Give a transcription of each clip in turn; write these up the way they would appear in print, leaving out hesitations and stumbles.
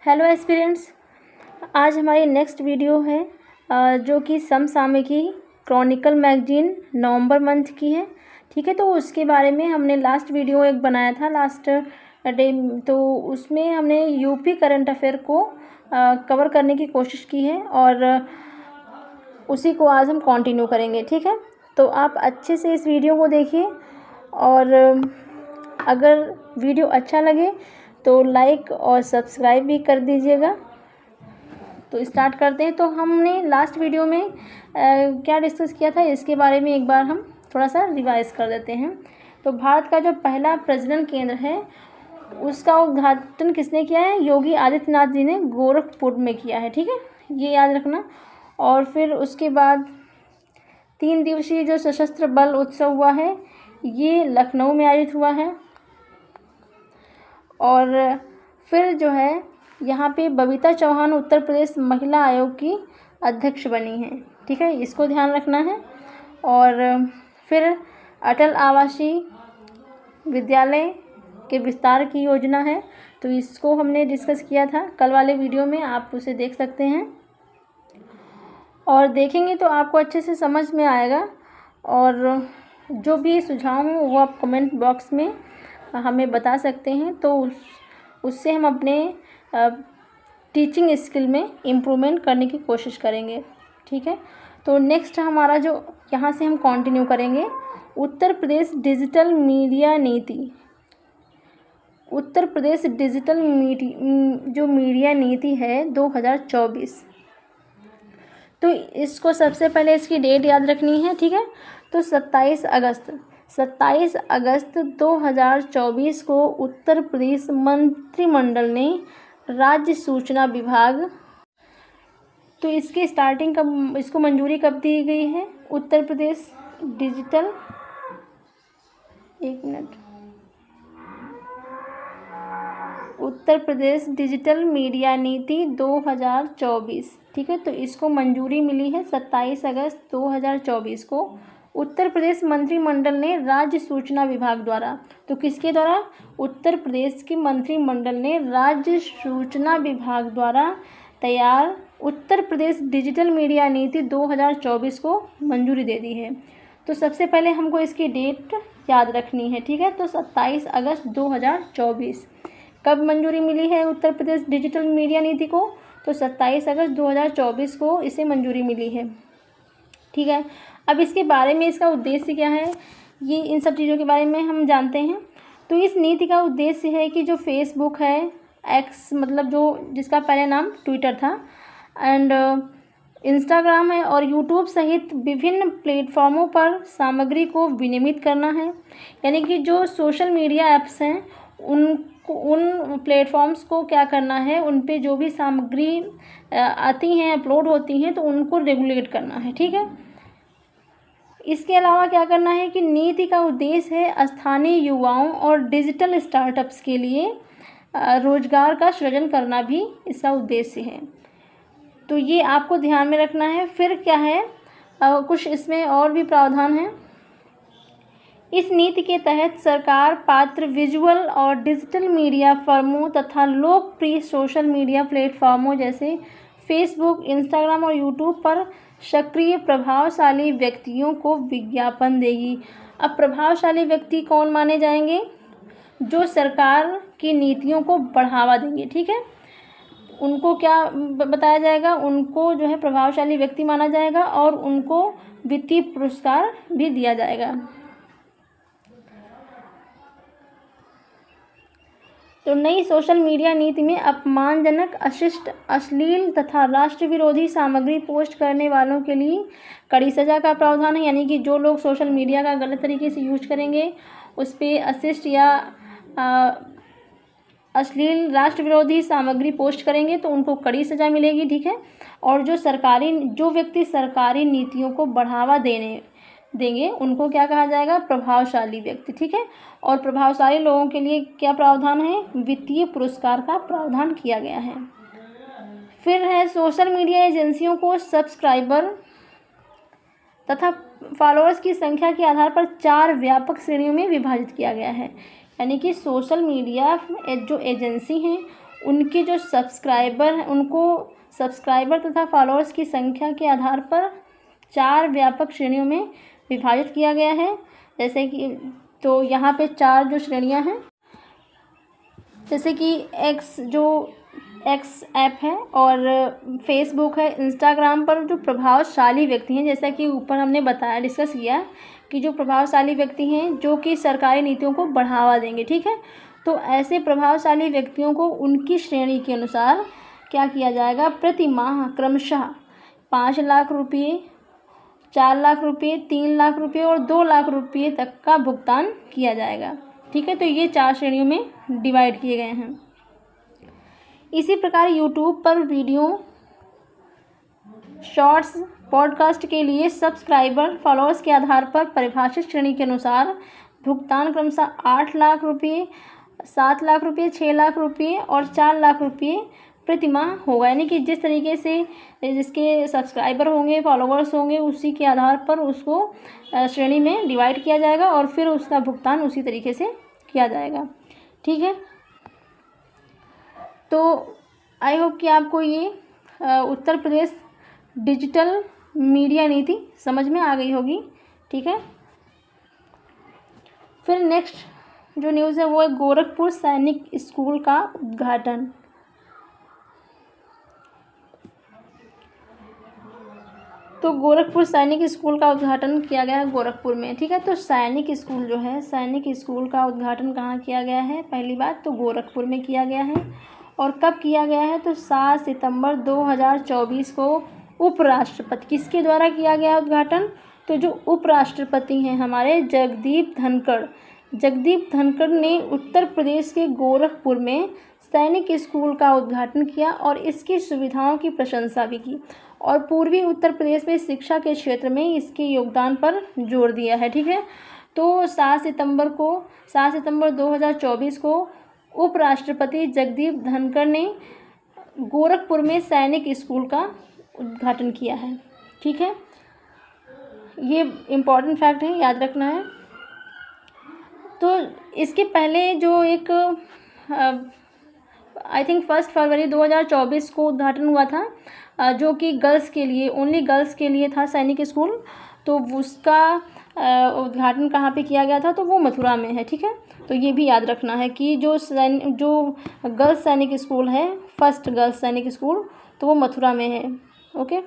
Hello aspirants, आज हमारी next video है जो कि समसामयिकी क्रॉनिकल मैगजीन नवंबर मंथ की है। ठीक है, तो उसके बारे में हमने लास्ट वीडियो एक बनाया था लास्ट डे, तो उसमें हमने यूपी करंट अफेयर को कवर करने की कोशिश की है और उसी को आज हम कंटिन्यू करेंगे। ठीक है, तो आप अच्छे से इस वीडियो को देखिए और अगर वीडियो अच्छा लगे तो लाइक और सब्सक्राइब भी कर दीजिएगा। तो स्टार्ट करते हैं। तो हमने लास्ट वीडियो में क्या डिस्कस किया था इसके बारे में एक बार हम थोड़ा सा रिवाइज कर देते हैं। तो भारत का जो पहला प्रजनन केंद्र है उसका उद्घाटन किसने किया है? योगी आदित्यनाथ जी ने गोरखपुर में किया है। ठीक है, ये याद रखना। और फिर उसके बाद 3 दिवसीय जो सशस्त्र बल उत्सव हुआ है ये लखनऊ में आयोजित हुआ है। और फिर जो है यहाँ पे बबीता चौहान उत्तर प्रदेश महिला आयोग की अध्यक्ष बनी हैं। ठीक है, इसको ध्यान रखना है। और फिर अटल आवासीय विद्यालय के विस्तार की योजना है, तो इसको हमने डिस्कस किया था कल वाले वीडियो में, आप उसे देख सकते हैं और देखेंगे तो आपको अच्छे से समझ में आएगा। और जो भी सुझाव हो वो आप कमेंट बॉक्स में हमें बता सकते हैं, तो उससे हम अपने टीचिंग स्किल में इम्प्रूवमेंट करने की कोशिश करेंगे। ठीक है, तो नेक्स्ट हमारा जो यहाँ से हम कंटिन्यू करेंगे उत्तर प्रदेश डिजिटल मीडिया नीति। उत्तर प्रदेश डिजिटल जो मीडिया नीति है 2024, तो इसको सबसे पहले इसकी डेट याद रखनी है। ठीक है, तो 27 अगस्त 2024 को उत्तर प्रदेश मंत्रिमंडल ने राज्य सूचना विभाग, तो इसकी स्टार्टिंग कब, इसको मंजूरी कब दी गई है? उत्तर प्रदेश डिजिटल, एक minute, Uttar Pradesh digital media नीति 2024। ठीक है, तो इसको मंजूरी मिली है 27 अगस्त 2024 को उत्तर प्रदेश मंत्रिमंडल ने राज्य सूचना विभाग द्वारा। तो किसके द्वारा? उत्तर प्रदेश के मंत्रिमंडल ने राज्य सूचना विभाग द्वारा तैयार उत्तर प्रदेश डिजिटल मीडिया नीति 2024 को मंजूरी दे दी है। तो सबसे पहले हमको इसकी डेट याद रखनी है। ठीक है, तो 27 अगस्त 2024 कब मंजूरी मिली है उत्तर प्रदेश डिजिटल मीडिया नीति को? तो 27 अगस्त 2024 को इसे मंजूरी मिली है। ठीक है, अब इसके बारे में इसका उद्देश्य क्या है, ये इन सब चीज़ों के बारे में हम जानते हैं। तो इस नीति का उद्देश्य है कि जो फेसबुक है, एक्स मतलब जो जिसका पहले नाम ट्विटर था, एंड इंस्टाग्राम है और यूट्यूब सहित विभिन्न प्लेटफॉर्मों पर सामग्री को विनियमित करना है। यानी कि जो सोशल मीडिया ऐप्स हैं उन प्लेटफॉर्म्स को क्या करना है, उन पे जो भी सामग्री आती हैं, अपलोड होती हैं, तो उनको रेगुलेट करना है। ठीक है, इसके अलावा क्या करना है कि नीति का उद्देश्य है स्थानीय युवाओं और डिजिटल स्टार्टअप्स के लिए रोजगार का सृजन करना भी इसका उद्देश्य है। तो ये आपको ध्यान में रखना है। फिर क्या है, कुछ इसमें और भी प्रावधान हैं। इस नीति के तहत सरकार पात्र विजुअल और डिजिटल मीडिया फर्मों तथा लोकप्रिय सोशल मीडिया प्लेटफॉर्मों जैसे फेसबुक, इंस्टाग्राम और यूट्यूब पर सक्रिय प्रभावशाली व्यक्तियों को विज्ञापन देगी। अब प्रभावशाली व्यक्ति कौन माने जाएंगे? जो सरकार की नीतियों को बढ़ावा देंगे। ठीक है, उनको क्या बताया जाएगा? उनको जो है प्रभावशाली व्यक्ति माना जाएगा और उनको वित्तीय पुरस्कार भी दिया जाएगा। तो नई सोशल मीडिया नीति में अपमानजनक, अशिष्ट, अश्लील तथा राष्ट्र विरोधी सामग्री पोस्ट करने वालों के लिए कड़ी सज़ा का प्रावधान है। यानी कि जो लोग सोशल मीडिया का गलत तरीके से यूज करेंगे, उस पर अशिष्ट या अश्लील, राष्ट्र विरोधी सामग्री पोस्ट करेंगे तो उनको कड़ी सज़ा मिलेगी। ठीक है, और जो व्यक्ति सरकारी नीतियों को बढ़ावा देंगे उनको क्या कहा जाएगा? प्रभावशाली व्यक्ति। ठीक है, और प्रभावशाली लोगों के लिए क्या प्रावधान है? वित्तीय पुरस्कार का प्रावधान किया गया है। फिर है सोशल मीडिया एजेंसियों को सब्सक्राइबर तथा फॉलोअर्स की संख्या के आधार पर 4 व्यापक श्रेणियों में विभाजित किया गया है। यानी कि सोशल मीडिया जो एजेंसी हैं उनके जो सब्सक्राइबर हैं उनको सब्सक्राइबर तथा फॉलोअर्स की संख्या के आधार पर 4 व्यापक श्रेणियों में विभाजित किया गया है। जैसे कि तो यहाँ पे 4 जो श्रेणियाँ हैं, जैसे कि एक्स ऐप है और फेसबुक है, इंस्टाग्राम पर जो प्रभावशाली व्यक्ति हैं, जैसा कि ऊपर हमने बताया डिस्कस किया कि जो प्रभावशाली व्यक्ति हैं जो कि सरकारी नीतियों को बढ़ावा देंगे, ठीक है। तो ऐसे प्रभावशाली व्यक्तियों को उनकी श्रेणी के अनुसार क्या किया जाएगा, प्रति माह क्रमशः 5 लाख रुपये, 4 लाख रुपये, 3 लाख रुपये और 2 लाख रुपये तक का भुगतान किया जाएगा, ठीक है। तो ये 4 श्रेणियों में डिवाइड किए गए हैं। इसी प्रकार यूट्यूब पर वीडियो, शॉर्ट्स, पॉडकास्ट के लिए सब्सक्राइबर फॉलोअर्स के आधार पर परिभाषित श्रेणी के अनुसार भुगतान क्रमशः 8 लाख रुपये, 7 लाख रुपये, 6 लाख रुपये और 4 लाख रुपये प्रति माह होगा। यानी कि जिस तरीके से जिसके सब्सक्राइबर होंगे, फॉलोअर्स होंगे, उसी के आधार पर उसको श्रेणी में डिवाइड किया जाएगा और फिर उसका भुगतान उसी तरीके से किया जाएगा, ठीक है। तो आई होप कि आपको ये उत्तर प्रदेश डिजिटल मीडिया नीति समझ में आ गई होगी, ठीक है। फिर नेक्स्ट जो न्यूज़ है वो है गोरखपुर सैनिक स्कूल का उद्घाटन। तो गोरखपुर सैनिक स्कूल का उद्घाटन किया गया है गोरखपुर में, ठीक है। तो सैनिक स्कूल जो है, सैनिक स्कूल का उद्घाटन कहाँ किया गया है, पहली बात तो गोरखपुर में किया गया है। और कब किया गया है, तो 7 सितंबर 2024 को उपराष्ट्रपति किसके द्वारा किया गया उद्घाटन, तो जो उपराष्ट्रपति हैं हमारे जगदीप धनखड़ ने उत्तर प्रदेश के गोरखपुर में सैनिक स्कूल का उद्घाटन किया और इसकी सुविधाओं की प्रशंसा भी की और पूर्वी उत्तर प्रदेश में शिक्षा के क्षेत्र में इसके योगदान पर जोर दिया है, ठीक है। तो 7 सितंबर 2024 को उपराष्ट्रपति जगदीप धनखड़ ने गोरखपुर में सैनिक स्कूल का उद्घाटन किया है, ठीक है। ये इम्पॉर्टेंट फैक्ट है, याद रखना है। तो इसके पहले जो एक आई थिंक 1 फरवरी 2024 को उद्घाटन हुआ था, जो कि गर्ल्स के लिए, ओनली गर्ल्स के लिए था सैनिक स्कूल। तो उसका उद्घाटन कहाँ पे किया गया था, तो वो मथुरा में है, ठीक है। तो ये भी याद रखना है कि जो गर्ल्स सैनिक स्कूल है, फर्स्ट गर्ल्स सैनिक स्कूल, तो वो मथुरा में है, ओके।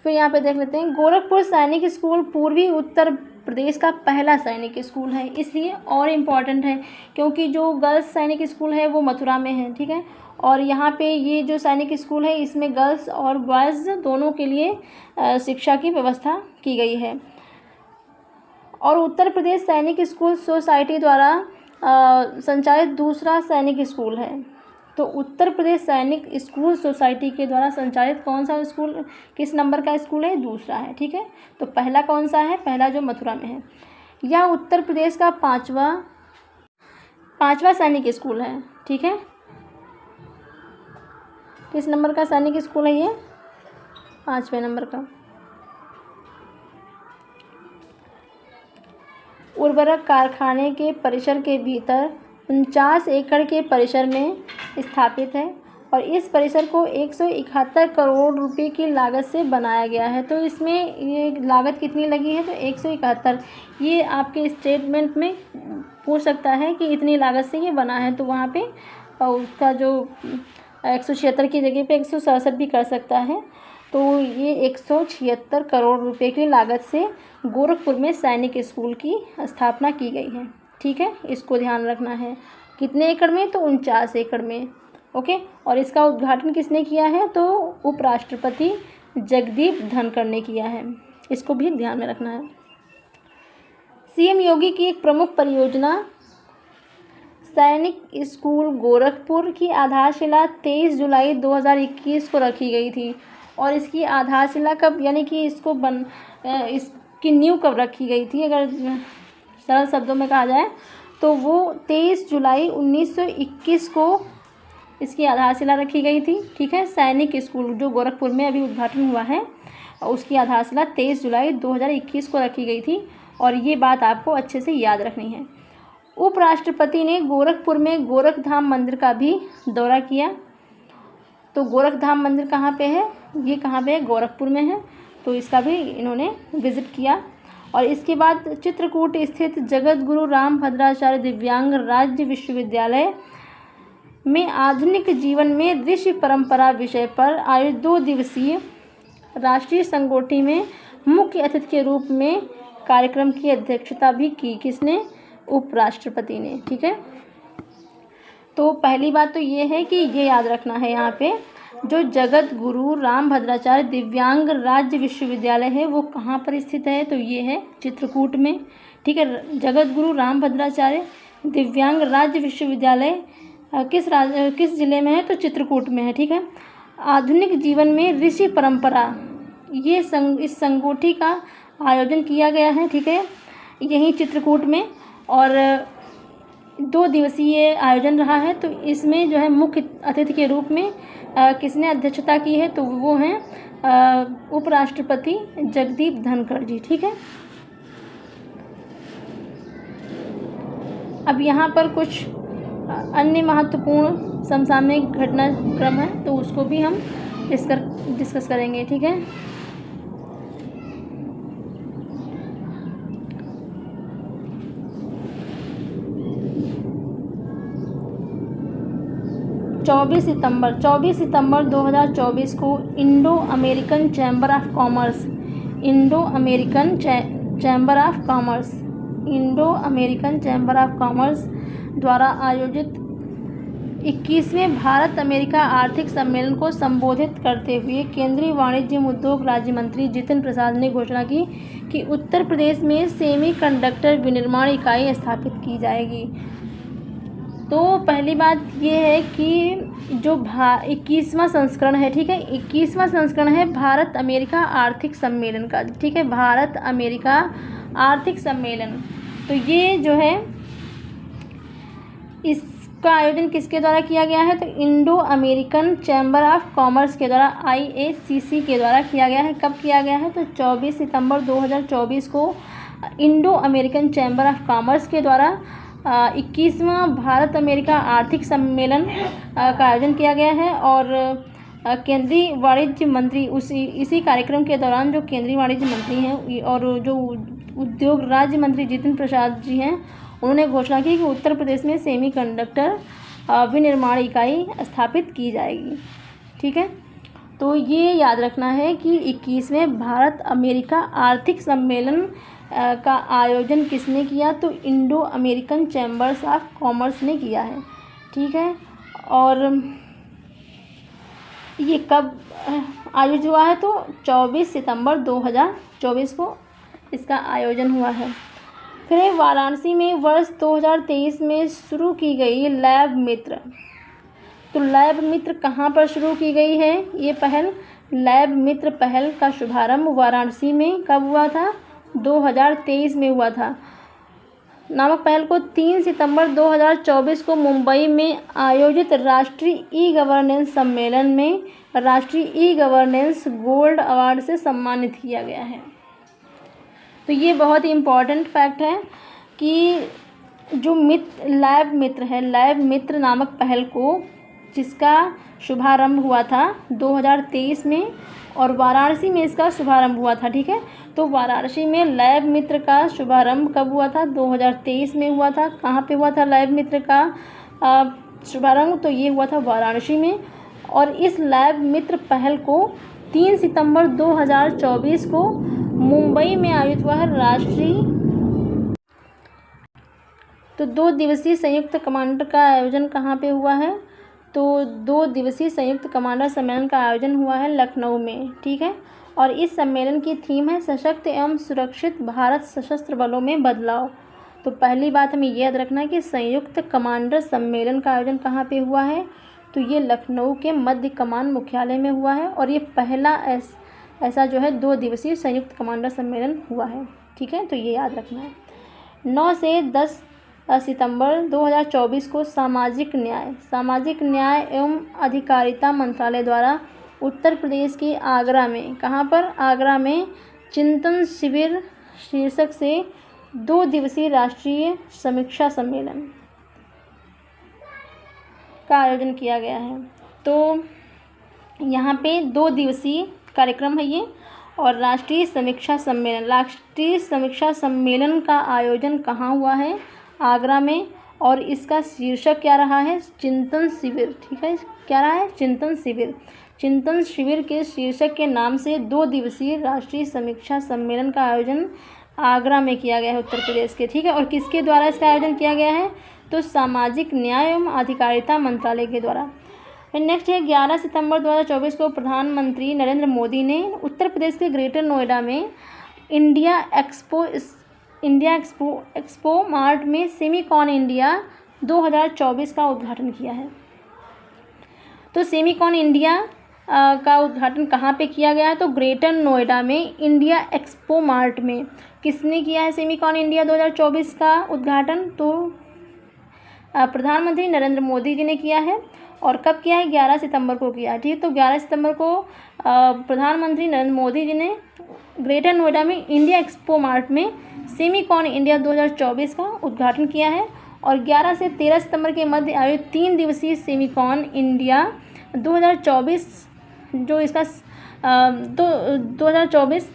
फिर यहाँ पे देख लेते हैं, गोरखपुर सैनिक स्कूल पूर्वी उत्तर प्रदेश का पहला सैनिक स्कूल है, इसलिए और इम्पॉर्टेंट है क्योंकि जो गर्ल्स सैनिक स्कूल है वो मथुरा में है, ठीक है। और यहाँ पे ये जो सैनिक स्कूल है इसमें गर्ल्स और बॉयज़ दोनों के लिए शिक्षा की व्यवस्था की गई है। और उत्तर प्रदेश सैनिक स्कूल सोसाइटी द्वारा संचालित दूसरा सैनिक स्कूल है। तो उत्तर प्रदेश सैनिक स्कूल सोसाइटी के द्वारा संचालित कौन सा स्कूल, किस नंबर का स्कूल है, दूसरा है, ठीक है। तो पहला कौन सा है, पहला जो मथुरा में है। यह उत्तर प्रदेश का पांचवा सैनिक स्कूल है, ठीक है। किस नंबर का सैनिक स्कूल है ये, 5वें नंबर का। उर्वरक कारखाने के परिसर के भीतर 49 एकड़ के परिसर में स्थापित है और इस परिसर को 171 करोड़ रुपए की लागत से बनाया गया है। तो इसमें ये लागत कितनी लगी है, तो 171। ये आपके स्टेटमेंट में पूछ सकता है कि इतनी लागत से ये बना है, तो वहाँ पे उसका जो 176 की जगह पे 167 भी कर सकता है। तो ये 176 करोड़ रुपए की लागत से गोरखपुर में सैनिक स्कूल की स्थापना की गई है, ठीक है। इसको ध्यान रखना है, कितने एकड़ में, तो 49 एकड़ में, ओके। और इसका उद्घाटन किसने किया है, तो उपराष्ट्रपति जगदीप धनखड़ ने किया है, इसको भी ध्यान में रखना है। सीएम योगी की एक प्रमुख परियोजना सैनिक स्कूल गोरखपुर की आधारशिला 23 जुलाई 2021 को रखी गई थी। और इसकी आधारशिला कब, यानी कि इसकी नींव कब रखी गई थी, अगर सरल शब्दों में कहा जाए तो वो 23 जुलाई 1921 को इसकी आधारशिला रखी गई थी, ठीक है। सैनिक स्कूल जो गोरखपुर में अभी उद्घाटन हुआ है, उसकी आधारशिला 23 जुलाई 2021 को रखी गई थी और ये बात आपको अच्छे से याद रखनी है। उपराष्ट्रपति ने गोरखपुर में गोरखधाम मंदिर का भी दौरा किया। तो गोरखधाम मंदिर कहाँ पे है? ये कहाँ पे है? गोरखपुर में है। तो इसका भी इन्होंने विज़िट किया। और इसके बाद चित्रकूट स्थित जगत गुरु रामभद्राचार्य दिव्यांग राज्य विश्वविद्यालय में आधुनिक जीवन में ऋषि परंपरा विषय पर आयोजित 2 दिवसीय राष्ट्रीय संगोष्ठी में मुख्य अतिथि के रूप में कार्यक्रम की अध्यक्षता भी की। किसने? उपराष्ट्रपति ने। ठीक है। तो पहली बात तो ये है कि ये याद रखना है, यहाँ पे जो जगत गुरु रामभद्राचार्य दिव्यांग राज्य विश्वविद्यालय है वो कहाँ पर स्थित है? तो ये है चित्रकूट में। ठीक है। जगत गुरु रामभद्राचार्य दिव्यांग राज्य विश्वविद्यालय किस ज़िले में है? तो चित्रकूट में है। ठीक है। आधुनिक जीवन में ऋषि परंपरा, ये इस संगोष्ठी का आयोजन किया गया है। ठीक है। यहीं चित्रकूट में, और 2 दिवसीय आयोजन रहा है। तो इसमें जो है मुख्य अतिथि के रूप में किसने अध्यक्षता की है? तो वो हैं उपराष्ट्रपति जगदीप धनखड़ जी। ठीक है। अब यहाँ पर कुछ अन्य महत्वपूर्ण समसामयिक घटनाक्रम है, तो उसको भी हम डिस्कस करेंगे। ठीक है। 24 सितंबर 2024 को Indo American chamber of commerce द्वारा आयोजित 21वें भारत अमेरिका आर्थिक सम्मेलन को संबोधित करते हुए केंद्रीय वाणिज्य एवं उद्योग राज्य मंत्री जितिन प्रसाद ने घोषणा की कि उत्तर प्रदेश में सेमीकंडक्टर विनिर्माण इकाई स्थापित की जाएगी। तो पहली बात ये है कि जो 21वां संस्करण है, ठीक है, 21वां संस्करण है भारत अमेरिका आर्थिक सम्मेलन का। ठीक है, भारत अमेरिका आर्थिक सम्मेलन। तो ये जो है इसका आयोजन किसके द्वारा किया गया है? तो Indo American chamber of commerce के द्वारा, IACC के द्वारा किया गया है। कब किया गया है? तो 24 सितंबर 2024 को Indo American chamber of commerce के द्वारा 21वां भारत अमेरिका आर्थिक सम्मेलन का आयोजन किया गया है। और केंद्रीय वाणिज्य मंत्री इसी कार्यक्रम के दौरान जो केंद्रीय वाणिज्य मंत्री हैं और जो उद्योग राज्य मंत्री जितिन प्रसाद जी हैं, उन्होंने घोषणा की कि उत्तर प्रदेश में सेमीकंडक्टर विनिर्माण इकाई स्थापित की जाएगी। ठीक है, तो ये याद रखना है कि 21वें भारत अमेरिका आर्थिक सम्मेलन का आयोजन किसने किया? तो Indo American chambers of commerce ने किया है। ठीक है, और ये कब आयोजित हुआ है? तो 24 सितंबर 2024 को इसका आयोजन हुआ है। फिर वाराणसी में वर्ष 2023 में शुरू की गई लैब मित्र। तो लैब मित्र कहाँ पर शुरू की गई है? ये पहल, लैब मित्र पहल का शुभारंभ वाराणसी में कब हुआ था? 2023 में हुआ था। नामक पहल को 3 सितंबर 2024 को मुंबई में आयोजित राष्ट्रीय ई गवर्नेंस सम्मेलन में राष्ट्रीय ई गवर्नेंस गोल्ड अवार्ड से सम्मानित किया गया है। तो ये बहुत ही इम्पॉर्टेंट फैक्ट है कि जो लैब मित्र है, लैब मित्र नामक पहल को, जिसका शुभारंभ हुआ था 2023 में और वाराणसी में इसका शुभारंभ हुआ था। ठीक है, तो वाराणसी में लैब मित्र का शुभारंभ कब हुआ था? 2023 में हुआ था। कहाँ पे हुआ था लैब मित्र का शुभारंभ? तो ये हुआ था वाराणसी में। और इस लैब मित्र पहल को 3 सितंबर 2024 को मुंबई में आयोजित हुआ है राष्ट्रीय। तो 2 दिवसीय संयुक्त कमांडर का आयोजन कहाँ पे हुआ है? तो 2 दिवसीय संयुक्त कमांडर सम्मेलन का आयोजन हुआ है लखनऊ में। ठीक है, और इस सम्मेलन की थीम है सशक्त एवं सुरक्षित भारत सशस्त्र बलों में बदलाव। तो पहली बात हमें यह याद रखना है कि संयुक्त कमांडर सम्मेलन का आयोजन कहाँ पे हुआ है? तो ये लखनऊ के मध्य कमान मुख्यालय में हुआ है। और ये पहला ऐसा जो है 2 दिवसीय संयुक्त कमांडर सम्मेलन हुआ है। ठीक है, तो ये याद रखना है। 9 से 10 सितंबर 2024 को सामाजिक न्याय एवं अधिकारिता मंत्रालय द्वारा उत्तर प्रदेश के आगरा में, कहाँ पर? आगरा में चिंतन शिविर शीर्षक से 2 दिवसीय राष्ट्रीय समीक्षा सम्मेलन का आयोजन किया गया है। तो यहाँ पे 2 दिवसीय कार्यक्रम है ये। और राष्ट्रीय समीक्षा सम्मेलन का आयोजन कहाँ हुआ है? आगरा में। और इसका शीर्षक क्या रहा है? चिंतन शिविर। ठीक है, क्या रहा है? चिंतन शिविर। चिंतन शिविर के शीर्षक के नाम से 2 दिवसीय राष्ट्रीय समीक्षा सम्मेलन का आयोजन आगरा में किया गया है, उत्तर प्रदेश के। ठीक है, और किसके द्वारा इसका आयोजन किया गया है? तो सामाजिक न्याय एवं अधिकारिता मंत्रालय के द्वारा। नेक्स्ट है 11 सितंबर 2024 को प्रधानमंत्री नरेंद्र मोदी ने उत्तर प्रदेश के ग्रेटर नोएडा में इंडिया एक्सपो मार्ट में सेमीकॉन इंडिया 2024 का उद्घाटन किया है। तो सेमीकॉन इंडिया का उद्घाटन कहाँ पे किया गया है? तो ग्रेटर नोएडा में इंडिया एक्सपो मार्ट में। किसने किया है सेमीकॉन इंडिया 2024 का उद्घाटन? तो प्रधानमंत्री नरेंद्र मोदी जी ने किया है। और कब किया है? 11 सितंबर को किया है। ठीक है, तो 11 सितंबर को प्रधानमंत्री नरेंद्र मोदी जी ने ग्रेटर नोएडा में इंडिया एक्सपो मार्ट में सेमीकॉन इंडिया 2024 का उद्घाटन किया है। और 11 से 13 सितंबर के मध्य आयोजित 3 दिवसीय सेमीकॉन इंडिया 2024 जो इसका 2024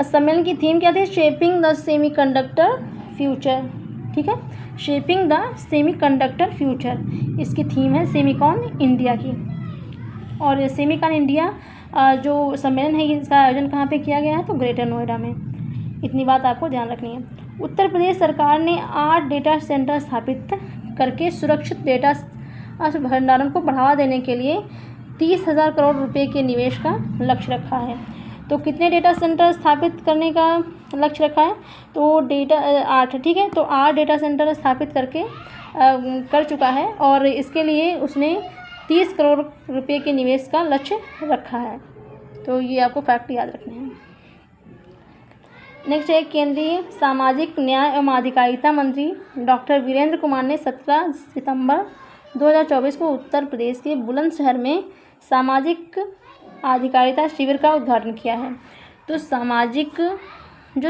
सम्मेलन की थीम क्या थी? Shaping the semiconductor future. ठीक है, शेपिंग द सेमीकंडक्टर फ्यूचर इसकी थीम है सेमीकॉन इंडिया की। और सेमीकॉन इंडिया जो सम्मेलन है इसका आयोजन कहाँ पे किया गया है? तो ग्रेटर नोएडा में। इतनी बात आपको ध्यान रखनी है। उत्तर प्रदेश सरकार ने 8 डेटा सेंटर स्थापित करके सुरक्षित डेटा भंडारण को बढ़ावा देने के लिए 30,000 करोड़ रुपए के निवेश का लक्ष्य रखा है। तो कितने डेटा सेंटर स्थापित करने का लक्ष्य रखा है? तो 8। ठीक है, तो 8 डेटा सेंटर स्थापित करके कर चुका है। और इसके लिए उसने 30 करोड़ रुपए के निवेश का लक्ष्य रखा है। तो ये आपको फैक्ट याद रखने हैं। नेक्स्ट है केंद्रीय सामाजिक न्याय एवं अधिकारिता मंत्री डॉक्टर वीरेंद्र कुमार ने 17 सितंबर 2024 को उत्तर प्रदेश के बुलंदशहर में सामाजिक अधिकारिता शिविर का उद्घाटन किया है। तो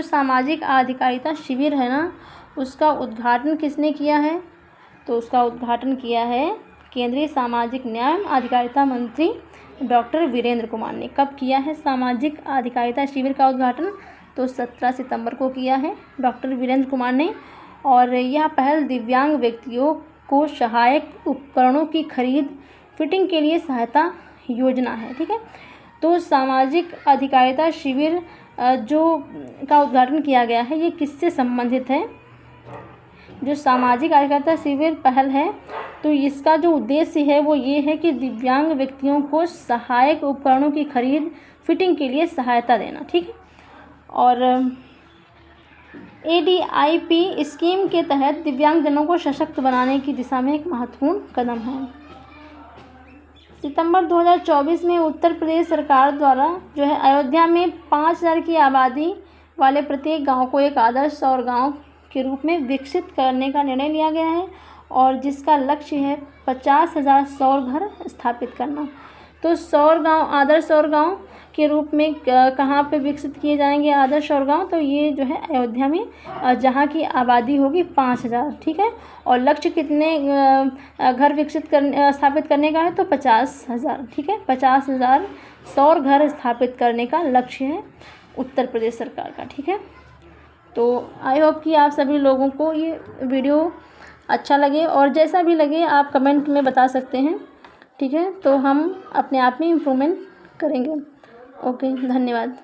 सामाजिक अधिकारिता शिविर है ना, उसका उद्घाटन किसने किया है? तो उसका उद्घाटन किया है केंद्रीय सामाजिक न्याय एवं अधिकारिता मंत्री डॉक्टर वीरेंद्र कुमार ने। कब किया है सामाजिक अधिकारिता शिविर का उद्घाटन? तो 17 सितंबर को किया है डॉक्टर वीरेंद्र कुमार ने। और यह पहल दिव्यांग व्यक्तियों को सहायक उपकरणों की खरीद फिटिंग के लिए सहायता योजना है। ठीक है, तो सामाजिक अधिकारिता शिविर जो का उद्घाटन किया गया है ये किससे संबंधित है? जो सामाजिक अधिकारिता शिविर पहल है तो इसका जो उद्देश्य है वो ये है कि दिव्यांग व्यक्तियों को सहायक उपकरणों की खरीद फिटिंग के लिए सहायता देना। ठीक है, और ADIP स्कीम के तहत दिव्यांगजनों को सशक्त बनाने की दिशा में एक महत्वपूर्ण कदम है। सितंबर 2024 में उत्तर प्रदेश सरकार द्वारा जो है अयोध्या में 5,000 की आबादी वाले प्रत्येक गांव को एक आदर्श सौर गांव के रूप में विकसित करने का निर्णय लिया गया है। और जिसका लक्ष्य है 50,000 सौर घर स्थापित करना। तो सौर गांव, आदर्श सौर गांव के रूप में कहाँ पे विकसित किए जाएंगे आदर्श सौर गांव? तो ये जो है अयोध्या में, जहाँ की आबादी होगी 5,000। ठीक है, और लक्ष्य कितने घर स्थापित करने का है? तो 50,000। ठीक है, 50,000 सौर घर स्थापित करने का लक्ष्य है उत्तर प्रदेश सरकार का। ठीक है, तो आई होप कि आप सभी लोगों को ये वीडियो अच्छा लगे, और जैसा भी लगे आप कमेंट में बता सकते हैं। ठीक है, तो हम अपने आप में इम्प्रूवमेंट करेंगे। ओके, धन्यवाद।